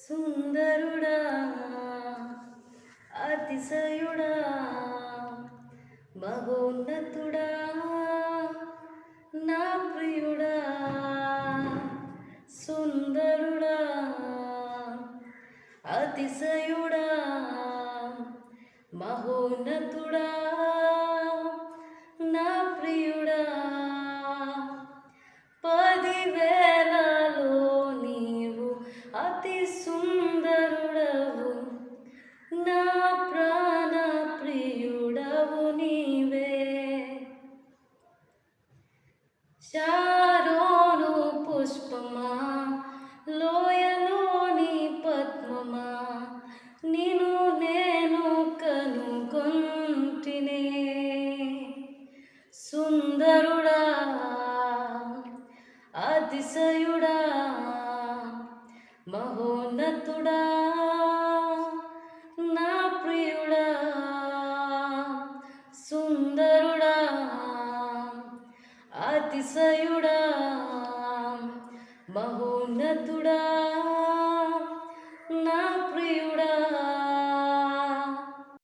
సుందరుడా అతిశయుడా మహోన్నతుడా నా ప్రియుడా సుందరుడా అతిశయుడా మహోన్నతుడా నా ప్రియుడా 10,000లో నీవు అతి సుందరుడవు నా ప్రాణ ప్రియుడవు నీవే శారోను పుష్పమా లోయలోని పద్మమా నిను నేను కనుగొంటినే సుందరుడా అతిశయుడా మహోన్నతుడా నా ప్రియుడా సుందరుడా అతిశయుడా మహోన్నతుడా